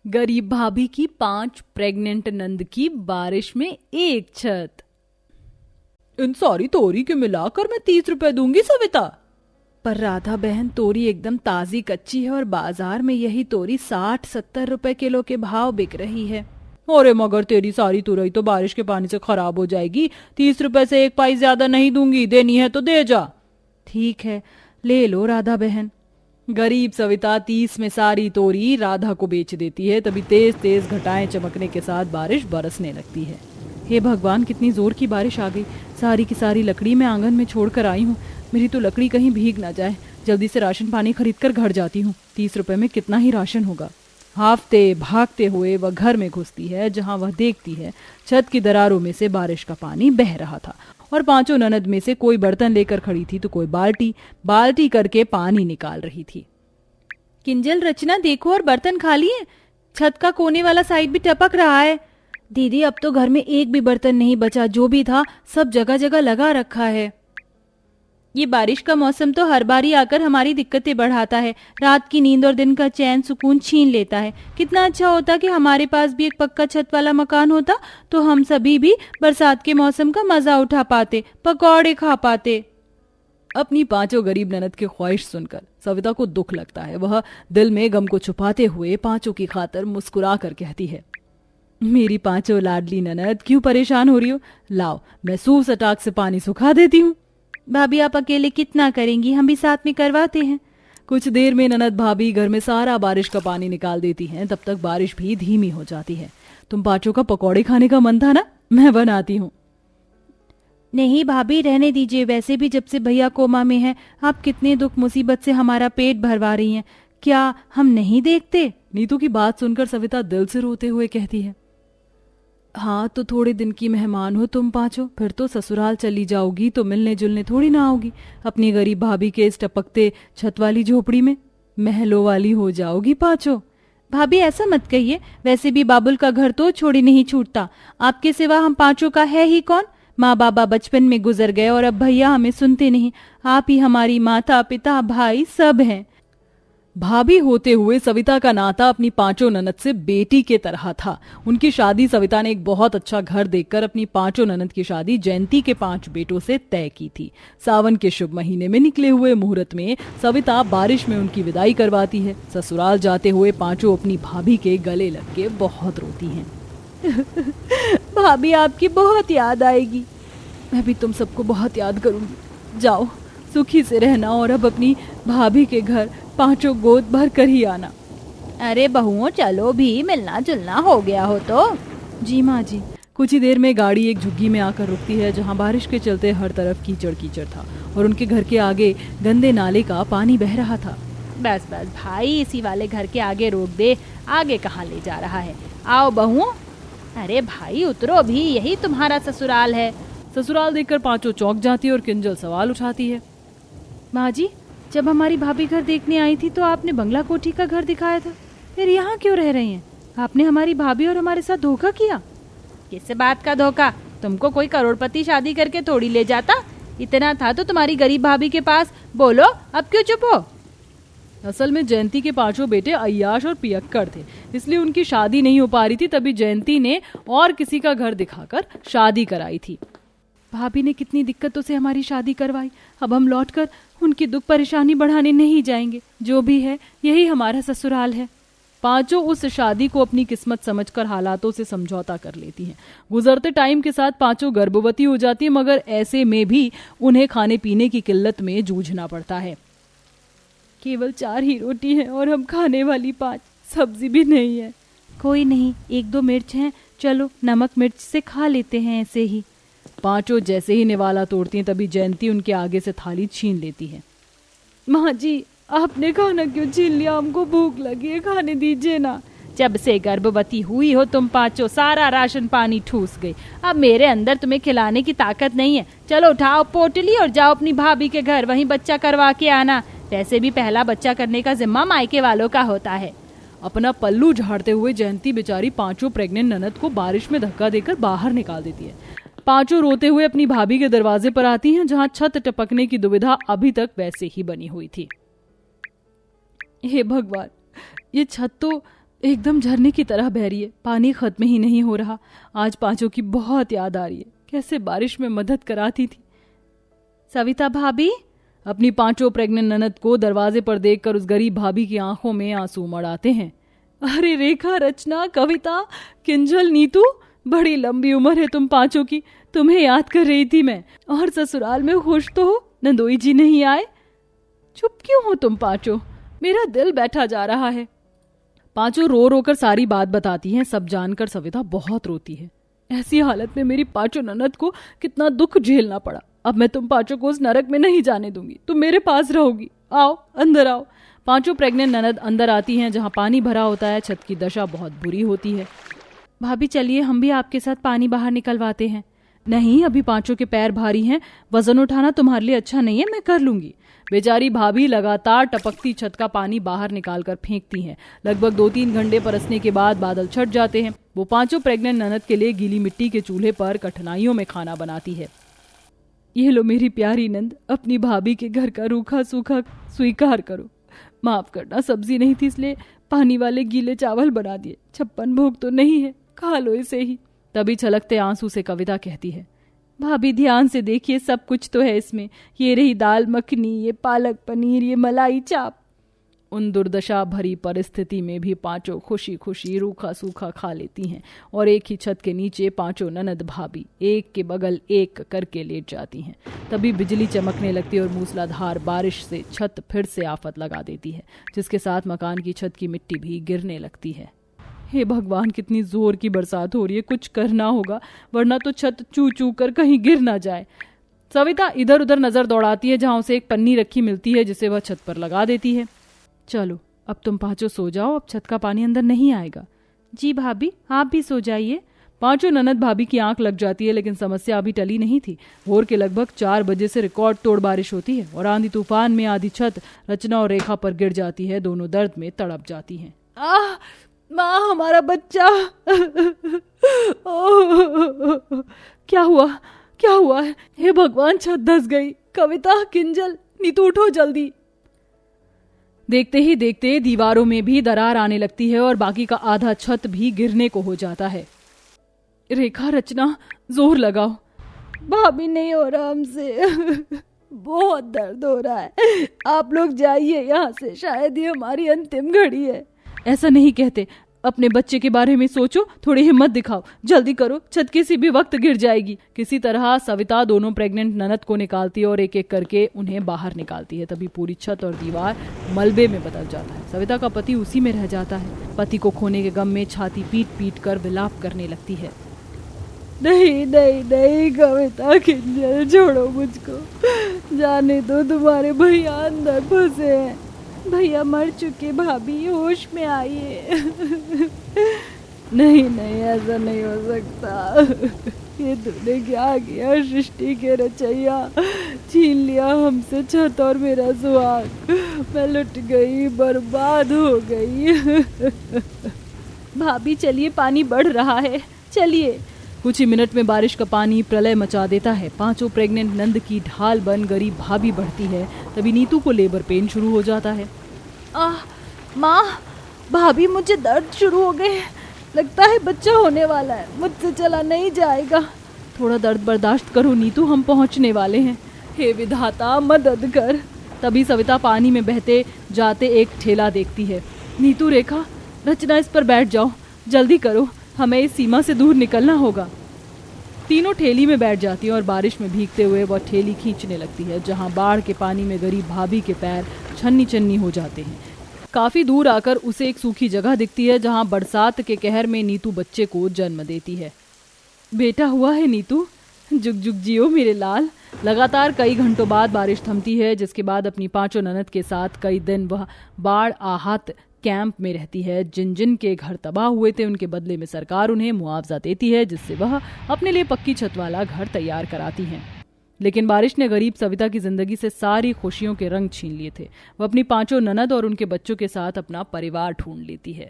गरीब भाभी की 5 प्रेग्नेंट नंद की बारिश में एक छत। इन सारी तोरी के मिलाकर मैं 30 रुपए दूंगी सविता। पर राधा बहन, तोरी एकदम ताजी कच्ची है और बाजार में यही तोरी 60-70 रुपए किलो के भाव बिक रही है। अरे मगर तेरी सारी तुरई तो बारिश के पानी से खराब हो जाएगी। 30 रुपए से एक पाई ज्यादा नहीं दूंगी, देनी है तो दे जा। ठीक है, ले लो राधा बहन। गरीब सविता 30 में सारी तोरी राधा को बेच देती है। तभी तेज तेज घटाएं चमकने के साथ बारिश बरसने लगती है। हे भगवान, कितनी जोर की बारिश आ गई। सारी की सारी लकड़ी मैं आंगन में छोड़कर आई हूँ। मेरी तो लकड़ी कहीं भीग ना जाए। जल्दी से राशन पानी खरीद कर घर जाती हूँ। 30 रुपए में कितना ही राशन होगा। हाफते भागते हुए वह घर में घुसती है, जहाँ वह देखती है छत की दरारों में से बारिश का पानी बह रहा था और 5 ननद में से कोई बर्तन लेकर खड़ी थी तो कोई बाल्टी करके पानी निकाल रही थी। किंजल, रचना देखो, और बर्तन खाली है। छत का कोने वाला साइड भी टपक रहा है। दीदी, अब तो घर में एक भी बर्तन नहीं बचा। जो भी था सब जगह जगह लगा रखा है। ये बारिश का मौसम तो हर बार ही आकर हमारी दिक्कतें बढ़ाता है। रात की नींद और दिन का चैन सुकून छीन लेता है। कितना अच्छा होता कि हमारे पास भी एक पक्का छत वाला मकान होता, तो हम सभी भी बरसात के मौसम का मजा उठा पाते, पकौड़े खा पाते। अपनी 5 गरीब ननद की ख्वाहिश सुनकर सविता को दुख लगता है। वह दिल में गम को छुपाते हुए 5 की खातिर मुस्कुरा कर कहती है, मेरी 5 लाडली ननद, क्यों परेशान हो रही हो? लाओ, मैं सूप सटाक से पानी सुखा देती हूँ। भाभी, आप अकेले कितना करेंगी? हम भी साथ में करवाते हैं। कुछ देर में ननद भाभी घर में सारा बारिश का पानी निकाल देती हैं। तब तक बारिश भी धीमी हो जाती है। तुम 5 का पकौड़े खाने का मन था ना? मैं बनाती हूँ। नहीं भाभी, रहने दीजिए। वैसे भी जब से भैया कोमा में है, आप कितने दुख मुसीबत से हमारा पेट भरवा रही हैं। क्या हम नहीं देखते? नीतू की बात सुनकर सविता दिल से रोते हुए कहती है, हाँ तो थोड़े दिन की मेहमान हो तुम 5, फिर तो ससुराल चली जाओगी तो मिलने जुलने थोड़ी ना आओगी। अपनी गरीब भाभी के इस टपकते छत वाली झोपड़ी में महलों वाली हो जाओगी 5। भाभी, ऐसा मत कहिए। वैसे भी बाबुल का घर तो छोड़ी नहीं छूटता। आपके सिवा हम 5 का है ही कौन? माँ बाबा बचपन में गुजर गए और अब भैया हमें सुनते नहीं। आप ही हमारी माता पिता भाई सब हैं। भाभी होते हुए सविता का नाता अपनी 5 ननद से बेटी के तरह था। उनकी शादी सविता ने एक बहुत अच्छा घर देखकर अपनी 5 ननद की शादी जयंती के 5 बेटों से तय की थी। सावन के शुभ महीने में निकले हुए मुहूर्त में सविता बारिश में उनकी विदाई करवाती है। ससुराल जाते हुए 5 अपनी भाभी के गले लग के बहुत रोती हैं। भाभी, आपकी बहुत याद आएगी। मैं भी तुम सबको बहुत याद करूंगी। जाओ, सुखी से रहना और अब अपनी भाभी के घर 5 गोद भर कर ही आना। अरे बहुओं, चलो भी, मिलना जुलना हो गया हो तो। जी माँ जी। कुछ ही देर में गाड़ी एक झुग्गी में आकर रुकती है, जहाँ बारिश के चलते हर तरफ कीचड़ कीचड़ था और उनके घर के आगे गंदे नाले का पानी बह रहा था। बस बस भाई, इसी वाले घर के आगे रोक दे। आगे कहाँ ले जा रहा है? आओ बहुओं। अरे भाई उतरो भी, यही तुम्हारा ससुराल है। ससुराल देखकर 5 चौंक जाती है और किंजल सवाल उठाती है, माँ जी, जब हमारी भाभी घर देखने आई थी तो आपने बंगला कोठी का घर दिखाया था, फिर यहाँ क्यों रह रही हैं? आपने हमारी भाभी और हमारे साथ धोखा किया। किस बात का धोखा? तुमको कोई करोड़पति शादी करके थोड़ी ले जाता। इतना था तो तुम्हारी गरीब भाभी के पास। बोलो, अब क्यों चुप हो? असल में जयंती के 5 बेटे अय्याश और पियक्कड़ थे, इसलिए उनकी शादी नहीं हो पा रही थी। तभी जयंती ने और किसी का घर दिखाकर शादी कराई थी। भाभी ने कितनी दिक्कतों से हमारी शादी करवाई। अब हम लौटकर उनकी दुख परेशानी बढ़ाने नहीं जाएंगे। जो भी है, यही हमारा ससुराल है। 5 उस शादी को अपनी किस्मत समझकर हालातों से समझौता कर लेती हैं। गुजरते टाइम के साथ 5 गर्भवती हो जाती हैं, मगर ऐसे में भी उन्हें खाने पीने की किल्लत में जूझना पड़ता है। केवल 4 ही रोटी है और हम खाने वाली 5, सब्जी भी नहीं है। कोई नहीं, 1-2 मिर्च हैं, चलो नमक मिर्च से खा लेते हैं ऐसे ही। 5 जैसे ही निवाला तोड़ती हैं, तभी जयंती उनके आगे से थाली छीन लेती है। माँ जी, आपने खाना क्यों छीन लिया? हमको भूख लगी है, खाने दीजिए ना। जब से गर्भवती हुई हो तुम 5 सारा राशन पानी ठूस गई। अब मेरे अंदर तुम्हें खिलाने की ताकत नहीं है। चलो उठाओ पोटली और जाओ अपनी भाभी के घर, वहीं बच्चा करवा के आना। वैसे भी पहला बच्चा करने का जिम्मा मायके वालों का होता है। अपना पल्लू झाड़ते हुए जयंती बेचारी 5 प्रेग्नेंट ननद को बारिश में धक्का देकर बाहर निकाल देती है। 5 रोते हुए अपनी भाभी के दरवाजे पर आती हैं, जहां छत टपकने की दुविधा अभी तक वैसे ही बनी हुई थी। हे भगवान, ये छत तो एकदम झरने की तरह बह रही है, पानी खत्म ही नहीं हो रहा। आज पांचों की बहुत याद आ रही है, कैसे बारिश में मदद कराती थी। सविता भाभी, अपनी पांचों प्रेग्नेंट ननद को दरवाजे पर देखकर उस गरीब भाभी की आंखों में आंसू उमड़ आते हैं। अरे रेखा, रचना, कविता, किंजल, नीतू, बड़ी लंबी उम्र है तुम पांचों की, तुम्हें याद कर रही थी मैं। और ससुराल में खुश तो हो, नंदोई जी नहीं आए? चुप क्यों हो तुम पांचों, मेरा दिल बैठा जा रहा है। पांचों रो रो कर सारी बात बताती हैं। सब जानकर सविता बहुत रोती है। ऐसी हालत में मेरी पांचों ननद को कितना दुख झेलना पड़ा। अब मैं तुम पांचों को उस नरक में नहीं जाने दूंगी, तुम मेरे पास रहोगी। आओ, अंदर आओ। पांचों प्रेग्नेंट ननद अंदर आती हैं, जहां पानी भरा होता है। छत की दशा बहुत बुरी होती है। भाभी चलिए, हम भी आपके साथ पानी बाहर निकलवाते हैं। नहीं, अभी पांचों के पैर भारी हैं, वजन उठाना तुम्हारे लिए अच्छा नहीं है, मैं कर लूंगी। बेचारी भाभी लगातार टपकती छत का पानी बाहर निकालकर फेंकती हैं। लगभग 2-3 घंटे बरसने के बाद बादल छट जाते हैं। वो पांचों प्रेग्नेंट ननद के लिए गीली मिट्टी के चूल्हे पर कठिनाइयों में खाना बनाती है। ये लो मेरी प्यारी नंद, अपनी भाभी के घर का रूखा सूखा स्वीकार करो। माफ करना, सब्जी नहीं थी इसलिए पानी वाले गीले चावल बना दिए। 56 भोग तो नहीं है, खा लो इसे ही। तभी छलकते आंसू से कविता कहती है, भाभी ध्यान से देखिए, सब कुछ तो है इसमें। ये रही दाल मखनी, ये पालक पनीर, ये मलाई चाप। उन दुर्दशा भरी परिस्थिति में भी पांचों खुशी खुशी रूखा सूखा खा लेती हैं और एक ही छत के नीचे पांचों ननद भाभी एक के बगल एक करके लेट जाती हैं। तभी बिजली चमकने लगती है और मूसलाधार बारिश से छत फिर से आफत लगा देती है, जिसके साथ मकान की छत की मिट्टी भी गिरने लगती है। हे भगवान, कितनी जोर की बरसात हो रही है, कुछ करना होगा वरना तो छत चू चू कर कहीं गिर ना जाए। सविता इधर उधर नजर दौड़ाती है, जहां उसे एक पन्नी रखी मिलती है जिसे वह छत पर लगा देती है। चलो अब तुम पांचों सो जाओ, अब छत का पानी अंदर नहीं आएगा। जी भाभी, आप भी सो जाइए। पांचों ननद भाभी की आंख लग जाती है, लेकिन समस्या अभी टली नहीं थी। भोर के लगभग 4 बजे से रिकॉर्ड तोड़ बारिश होती है और आंधी तूफान में आधी छत रचना और रेखा पर गिर जाती है। दोनों दर्द में तड़प जाती हैं। आह माँ, हमारा बच्चा। क्या हुआ, क्या हुआ है? हे भगवान, छत धंस गई। कविता, किंजल, नीतू उठो जल्दी। देखते ही देखते दीवारों में भी दरार आने लगती है और बाकी का आधा छत भी गिरने को हो जाता है। रेखा, रचना, जोर लगाओ। भाभी, नहीं हो रहा हमसे, बहुत दर्द हो रहा है। आप लोग जाइए यहाँ से, शायद ये हमारी अंतिम घड़ी है। ऐसा नहीं कहते, अपने बच्चे के बारे में सोचो, थोड़ी हिम्मत दिखाओ, जल्दी करो, छत किसी भी वक्त गिर जाएगी। किसी तरह सविता दोनों प्रेग्नेंट ननद को निकालती है और एक एक करके उन्हें बाहर निकालती है। तभी पूरी छत और दीवार मलबे में बदल जाता है। सविता का पति उसी में रह जाता है। पति को खोने के गम में छाती पीट पीट कर विलाप करने लगती है। नहीं नहीं नहीं कविता, किंजल, छोड़ो मुझको, जाने दो, तुम्हारे भैया अंदर फंसे हैं। भैया मर चुके, भाभी होश में आइए। नहीं नहीं, ऐसा नहीं हो सकता। ये तूने क्या किया सृष्टि के रचैया, छीन लिया हमसे छत और मेरा सुहाग। मैं लुट गई, बर्बाद हो गई। भाभी चलिए, पानी बढ़ रहा है, चलिए। कुछ ही मिनट में बारिश का पानी प्रलय मचा देता है। पांचों प्रेग्नेंट नंद की ढाल बन गरीब भाभी बढ़ती है। तभी नीतू को लेबर पेन शुरू हो जाता है। माँ, भाभी, मुझे दर्द शुरू हो गए, लगता है बच्चा होने वाला है, मुझसे चला नहीं जाएगा। थोड़ा दर्द बर्दाश्त करो नीतू, हम पहुँचने वाले हैं। हे विधाता, मदद कर। तभी सविता पानी में बहते जाते एक ठेला देखती है। नीतू, रेखा, रचना, इस पर बैठ जाओ, जल्दी करो, हमें इस सीमा से दूर निकलना होगा। तीनों ठेली में बैठ जाती हैं और बारिश में भीगते हुए वह ठेली खींचने लगती है, जहां बाढ़ के पानी में गरीब भाभी के पैर छन्नी छन्नी हो जाते हैं। काफी दूर आकर उसे एक सूखी जगह दिखती है, जहां बरसात के कहर में नीतू बच्चे को जन्म देती है। बेटा हुआ है नीतू, जुग जुग जियो मेरे लाल। लगातार कई घंटों बाद बारिश थमती है, जिसके बाद अपनी पांचों ननद के साथ कई दिन वह बाढ़ आहत कैंप में रहती है। जिन जिन के घर तबाह हुए थे उनके बदले में सरकार उन्हें मुआवजा देती है, जिससे वह अपने लिए पक्की छत वाला घर तैयार कराती हैं। लेकिन बारिश ने गरीब सविता की जिंदगी से सारी खुशियों के रंग छीन लिए थे। वह अपनी पांचों ननद और उनके बच्चों के साथ अपना परिवार ढूंढ लेती है।